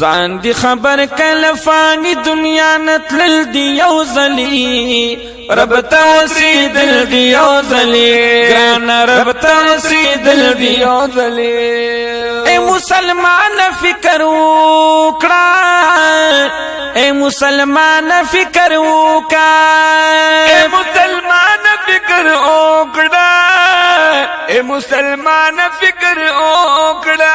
ځان دی خبر کله فانی دنیا نتلل دی یو ځلی رب ترسیدل دی یو ځلی ګران رب ترسیدل دی یو ځلی اے مسلمان فکر وکړه اے مسلمان فکر وکړه اے مسلمان فکر وکړه اے مسلمان فکر وکړه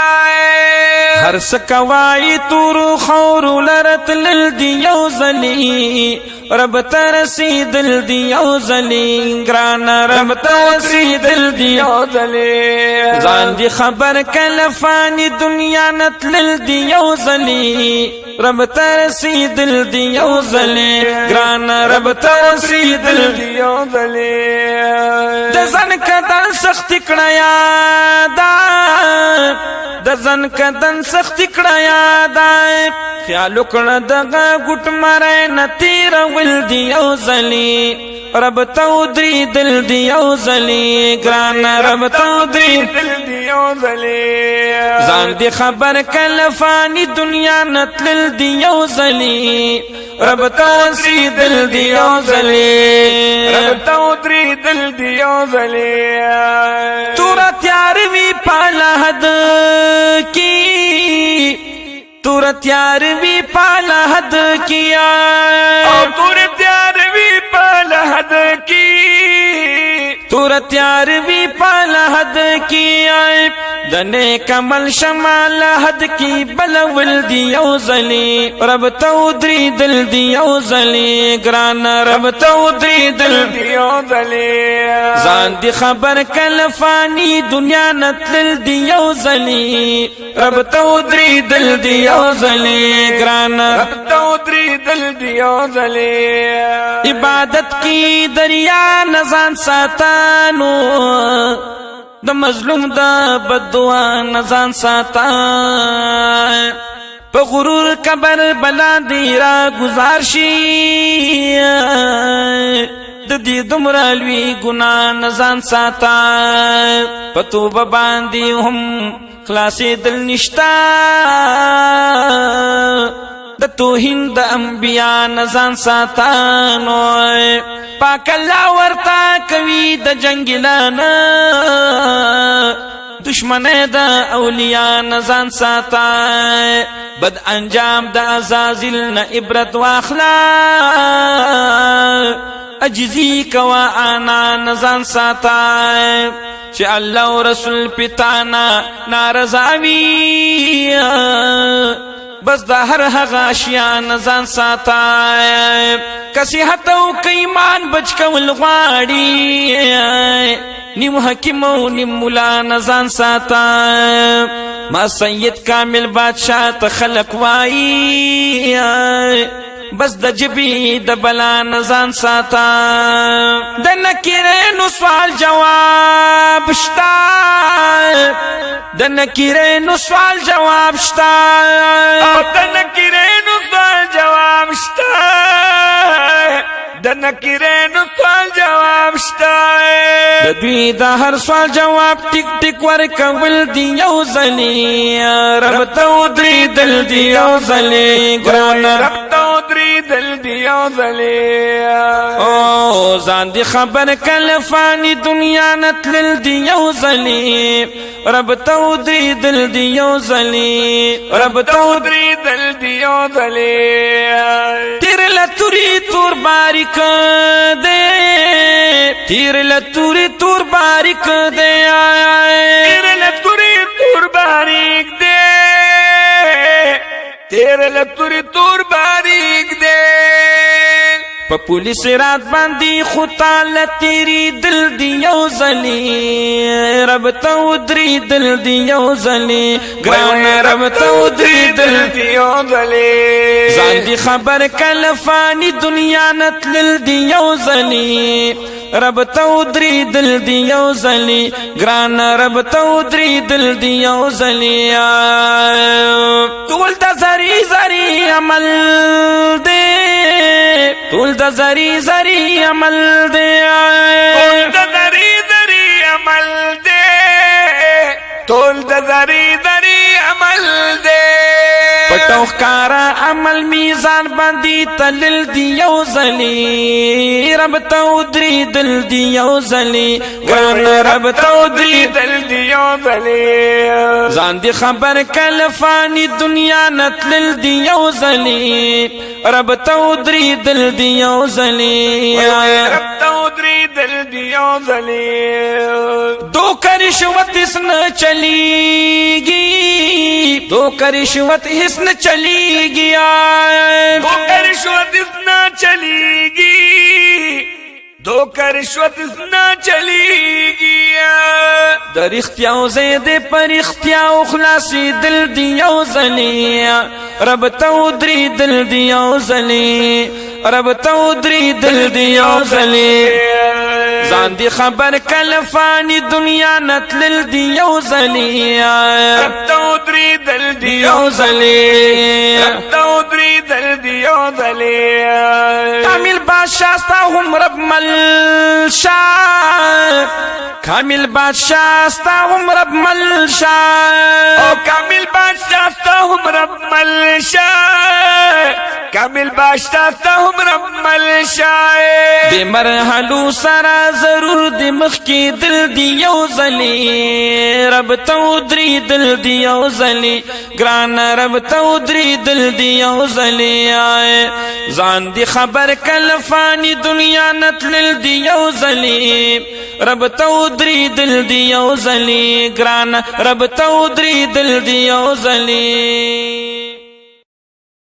هر سکوای تور خور لرت لل دی یو ځلی رب ترسیدل دی یو ځلی ګران رب ترسیدل دی یو ځلی ځان دی خبر کله فانی دنیا نتلل دی یو ځلی رب ترسیدل دی یو ځلی ګران رب ترسیدل دی یو ځلی د ځن کدن سخت کړه یادا د ځن کدن سخت کړه یادا خیال کړه دغه ګټ مړی نتیر ول دی یو ځلی رب تودری دل دی یو ځلی ګران رب تودری دل دی یو ځلی ځان دی خبر کله فانی دنیا نتلل دی یو ځلی رب ترسیدل دی یو ځلی رب تودری دل دی یو ځلی تور تیار وی پالهد کی تور تیار وی پالهد کیا او تور تیار وی پالهد کی تور تیار وی پالهد کیا دنے کمل شمال حد کی بلول دی یو ځلی رب تودری دل دی یو ځلی ګران رب تودری دل دی یو ځلی ځان دی خبر کله فانی دنیا نتلل دی یو ځلی رب تودری دل دی یو ځلی ګران رب تودری دل دی یو ځلی عبادت کی دریا نزان ساتانو د مظلوم د بددعا نزان ساتا په غرور قبر بلاندې را گزار شي د دې دومره لوی ګناه نزان ساتا په توبه باندې هم خلاصېدل نشتا د توهین د انبیا نزان ساتانو پاک الله ورتا کوي د جنگلانا دشمنه د اولیاء نزان ساتا بد انجام د عزازل نه عبرت واخلا عجزی کوا آنا نزان ساتا چې الله او رسول پتانا نارضاوی بس دا هر هغه اشیاء نزان ساتا کسی هتو کایمان بچ کول غواړي نیم حکیم او نیم مولا نزان ساتا ما سید کامل بادشاہ ته خلق وای بس د جبی د بلا نزان ساتا د نکرینو سوال جواب شتا د نکرینو سوال جواب شتا د نکرینو سوال جواب شتا د نکرینو سوال جواب شتا د دوی د هر سوال جواب ټیک ټیک ورکول دی یو ځلی رب تودری دل دی یو ځلی ګران رب تودری دل دی یو ځلی او ځان دی خبر کله فانی دنیا نتلل دی یو ځلی رب تودری دل دی یو ځلی رب تودری دل دی یو ځلی تیر لتوری تور باریک دے تیر لتوری تور باریک دے تیر لتوری تور باریک دے تیر لتوری تور باریک دے پا پولیس رات باندی خطا لتیری دل دی یو ځلی رب تودری دل دی یو ځلی ګران رب تودری دل دی یو ځلی ځان دی خبر کله فانی دنیا نتلل دی یو ځلی رب تودری دل دی یو ځلی ګران رب تودری دل دی یو ځلی ټول د زری زری عمل دی ټول د زری زری عمل دی ټول د زری زری عمل دی ټول د زری زری عمل دی توخکارا عمل میزان باندی تلل دی یو زلی رب تودری دل دی یو زلی گران رب تودری دل دی یو زلی زان دی خبر کلفانی دنیا نتلل دی یو زلی رب تودری دل دی یو زلی رب تودری دل دی یو زلی دو کرشوت اس نہ چلی گی دو کرشوت اس نہ چلی گیا دو کرشوت اس نہ چلی گی دو کرشوت اس نہ چلی گیا در اختیاو زید پر اختیاو خلاصی دل دیو زلی رب تودری دل دیو زلی رب تودری دل دیو زلی زان دی خبر کلفانی دنیا نتلل دیو زلی رب تودری دل دیو زلی رب تودری دل دیو زلی کامل بادشاہ ستا ہم رب ملشا کامل بادشاہ ستا ہم رب ملشا او کامل بادشاہ ستا ہم رب ملشا کامل بادشاہ ستا ہم رب ملشا دی مرحلو سرا ضرور دی مخ کی دل دیو زلی رب تودری دل دیو زلی گران رب تودری دل دیو زلی زان دی خبر کلفانی دنیا نتلل دیو زلی رب تودری دل دیو زلی گران رب تودری دل دیو زلی